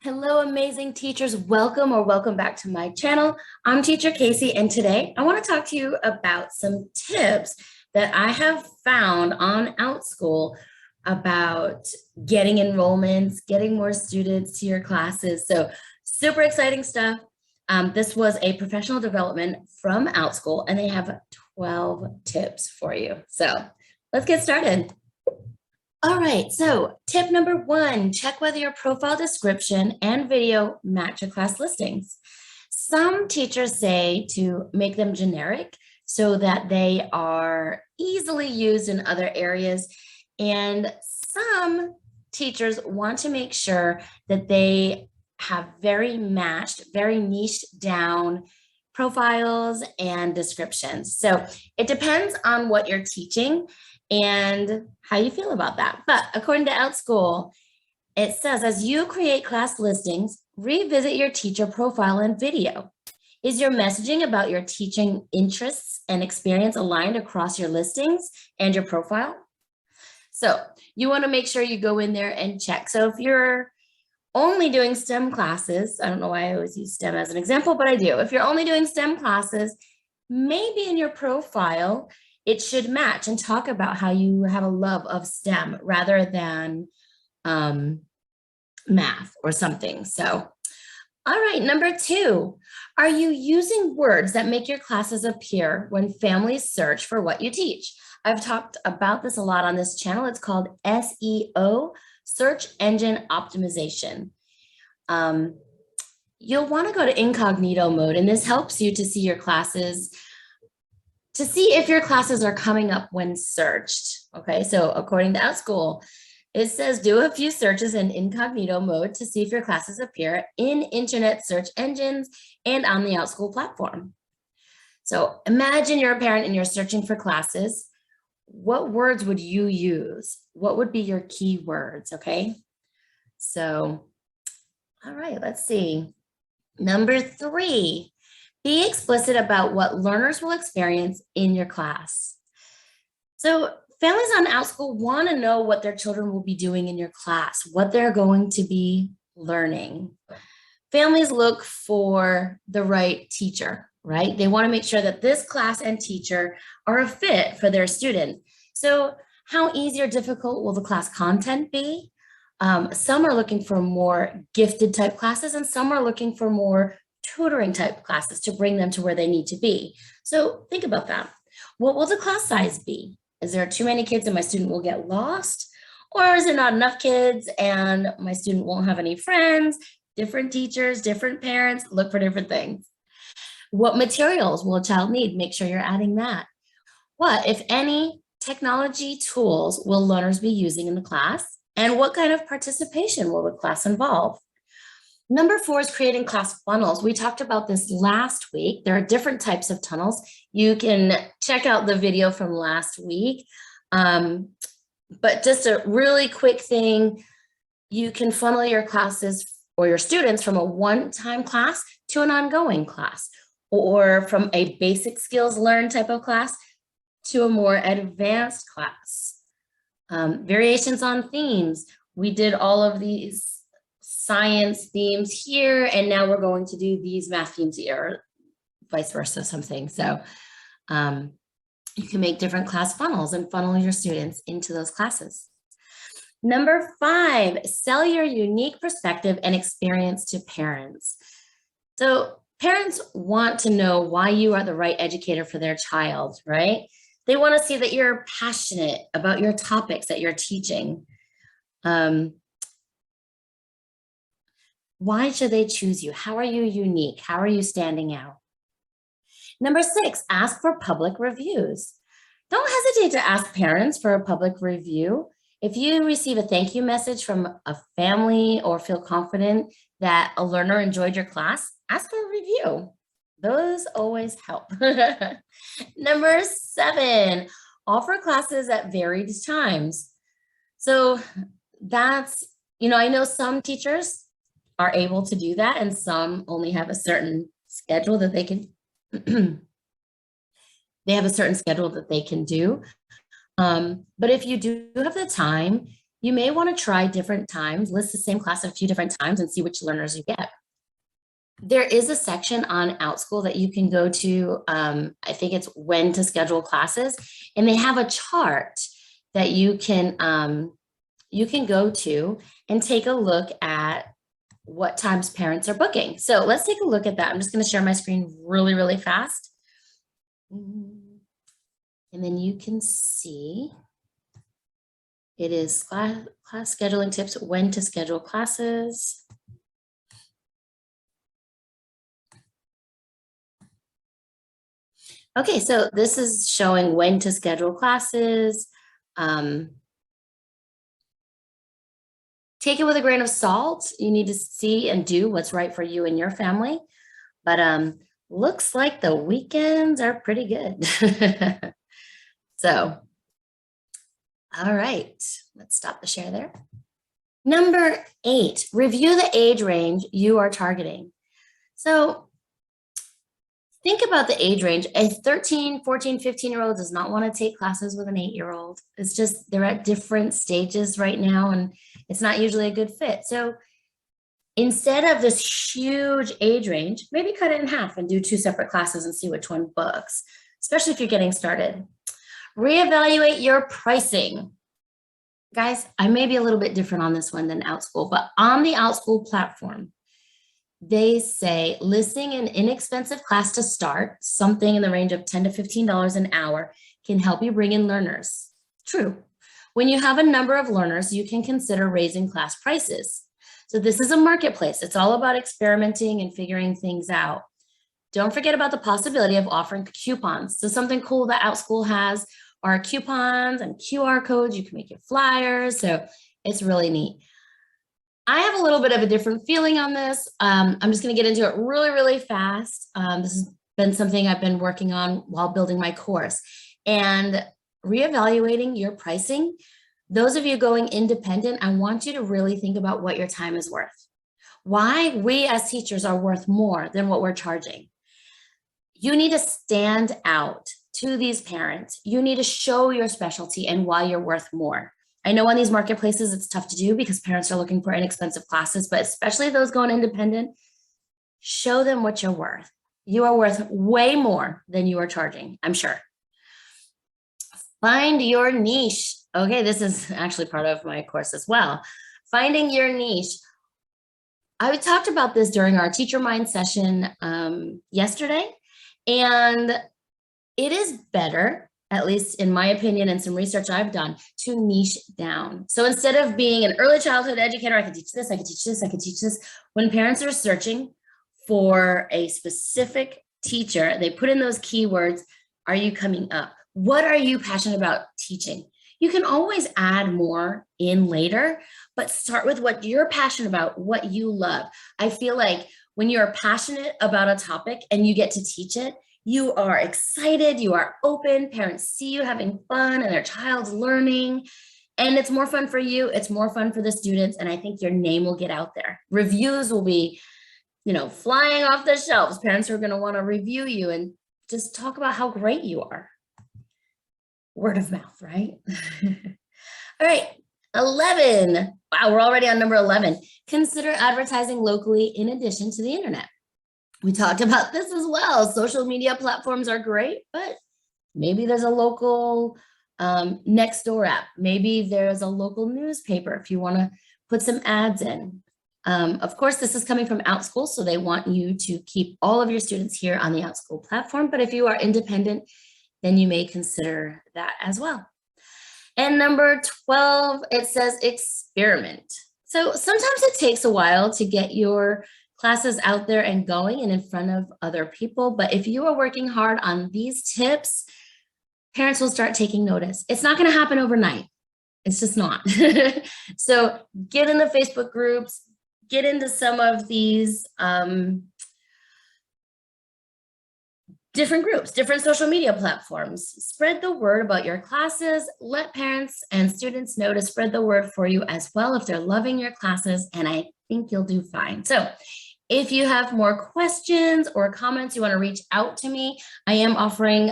Hello, amazing teachers. Welcome back to my channel. I'm Teacher Casey, and today I want to talk to you about some tips that I have found on OutSchool about getting enrollments, getting more students to your classes. So super exciting stuff. This was a professional development from OutSchool, and they have 12 tips for you. So let's get started. All right, so tip number 1, check whether your profile description and video match your class listings. Some teachers say to make them generic so that they are easily used in other areas. And some teachers want to make sure that they have very matched, very niched down profiles and descriptions. So it depends on what you're teaching and how you feel about that. But according to OutSchool, it says, as you create class listings, revisit your teacher profile and video. Is your messaging about your teaching interests and experience aligned across your listings and your profile? So you want to make sure you go in there and check. So if you're only doing STEM classes, I don't know why I always use STEM as an example, but I do. If you're only doing STEM classes, maybe in your profile, it should match and talk about how you have a love of STEM rather than math or something. So, all right, number 2, are you using words that make your classes appear when families search for what you teach? I've talked about this a lot on this channel. It's called SEO, Search Engine Optimization. You'll want to go to incognito mode, and this helps you to see your classes, to see if your classes are coming up when searched. Okay, so according to OutSchool, it says do a few searches in incognito mode to see if your classes appear in internet search engines and on the OutSchool platform. So imagine you're a parent and you're searching for classes. What words would you use? What would be your keywords? Okay, so all right, let's see. Number 3, be explicit about what learners will experience in your class. So families on OutSchool want to know what their children will be doing in your class, what they're going to be learning. Families look for the right teacher, right? They want to make sure that this class and teacher are a fit for their student. So how easy or difficult will the class content be? Some are looking for more gifted type classes, and some are looking for more tutoring type classes to bring them to where they need to be. So think about that. What will the class size be? Is there too many kids and my student will get lost? Or is there not enough kids and my student won't have any friends? Different teachers, different parents, look for different things. What materials will a child need? Make sure you're adding that. What, if any, technology tools will learners be using in the class? And what kind of participation will the class involve? Number 4 is creating class funnels. We talked about this last week. There are different types of tunnels. You can check out the video from last week. But just a really quick thing, you can funnel your classes or your students from a one-time class to an ongoing class, or from a basic skills learned type of class to a more advanced class. Variations on themes. We did all of these science themes here, and now we're going to do these math themes here, or vice versa, something. So you can make different class funnels and funnel your students into those classes. Number 5, sell your unique perspective and experience to parents. So parents want to know why you are the right educator for their child, right? They want to see that you're passionate about your topics that you're teaching. Why should they choose you? How are you unique? How are you standing out? Number 6, ask for public reviews. Don't hesitate to ask parents for a public review. If you receive a thank you message from a family or feel confident that a learner enjoyed your class, ask for a review. Those always help. Number 7, offer classes at varied times. So that's, I know some teachers are able to do that, and some only have a certain schedule that they can they have a certain schedule that they can do. But if you do have the time, You may want to try different times, list the same class a few different times and see which learners you get. There is a section on OutSchool that you can go to. I think it's when to schedule classes, and they have a chart that you can go to and take a look at what times parents are booking. So let's take a look at that. I'm just going to share my screen really, really fast. And then you can see it is class scheduling tips, when to schedule classes. Okay, so this is showing when to schedule classes. Take it with a grain of salt. You need to see and do what's right for you and your family. But looks like the weekends are pretty good. So, all right, let's stop the share there. Number 8, review the age range you are targeting. So think about the age range. A 13, 14, 15-year-old does not want to take classes with an 8-year-old. It's just they're at different stages right now, and it's not usually a good fit. So instead of this huge age range, maybe cut it in half and do 2 separate classes and see which one books, especially if you're getting started. Reevaluate your pricing. Guys, I may be a little bit different on this one than OutSchool, but on the OutSchool platform, they say listing an inexpensive class to start, something in the range of $10 to $15 an hour, can help you bring in learners. True. When you have a number of learners, you can consider raising class prices. So this is a marketplace. It's all about experimenting and figuring things out. Don't forget about the possibility of offering coupons. So something cool that OutSchool has are coupons and QR codes. You can make your flyers. So it's really neat. I have a little bit of a different feeling on this. I'm just going to get into it really, really fast. This has been something I've been working on while building my course. And reevaluating your pricing, those of you going independent, I want you to really think about what your time is worth. Why we as teachers are worth more than what we're charging. You need to stand out to these parents. You need to show your specialty and why you're worth more. I know on these marketplaces, it's tough to do because parents are looking for inexpensive classes, but especially those going independent, show them what you're worth. You are worth way more than you are charging, I'm sure. Find your niche. Okay, this is actually part of my course as well. Finding your niche. I talked about this during our Teacher Mind session yesterday, and it is better, at least in my opinion and some research I've done, to niche down. So instead of being an early childhood educator, I can teach this, I can teach this, I can teach this. When parents are searching for a specific teacher, they put in those keywords. Are you coming up? What are you passionate about teaching? You can always add more in later, but start with what you're passionate about, what you love. I feel like when you're passionate about a topic and you get to teach it, you are excited, you are open, parents see you having fun and their child's learning, and it's more fun for you, it's more fun for the students, and I think your name will get out there. Reviews will be, flying off the shelves. Parents are gonna wanna review you and just talk about how great you are. Word of mouth, right? All right, 11. Wow, we're already on number 11. Consider advertising locally in addition to the internet. We talked about this as well. Social media platforms are great, but maybe there's a local next door app. Maybe there's a local newspaper if you want to put some ads in. Of course, this is coming from OutSchool, so they want you to keep all of your students here on the OutSchool platform. But if you are independent, then you may consider that as well. And number 12, it says experiment. So sometimes it takes a while to get your classes out there and going and in front of other people. But if you are working hard on these tips, parents will start taking notice. It's not going to happen overnight. It's just not. So get in the Facebook groups, get into some of these different groups, different social media platforms. Spread the word about your classes. Let parents and students know to spread the word for you as well if they're loving your classes, and I think you'll do fine. So if you have more questions or comments, you want to reach out to me. I am offering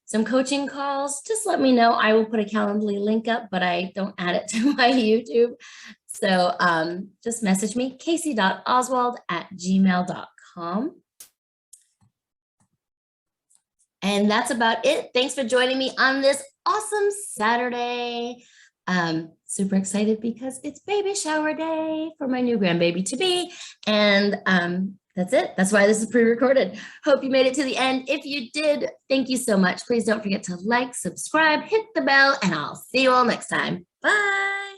some coaching calls, just let me know. I will put a Calendly link up, but I don't add it to my YouTube. So just message me, casey.oswald@gmail.com. And that's about it. Thanks for joining me on this awesome Saturday. Super excited because it's baby shower day for my new grandbaby to be. And that's it. That's why this is pre-recorded. Hope you made it to the end. If you did, thank you so much. Please don't forget to like, subscribe, hit the bell, and I'll see you all next time. Bye.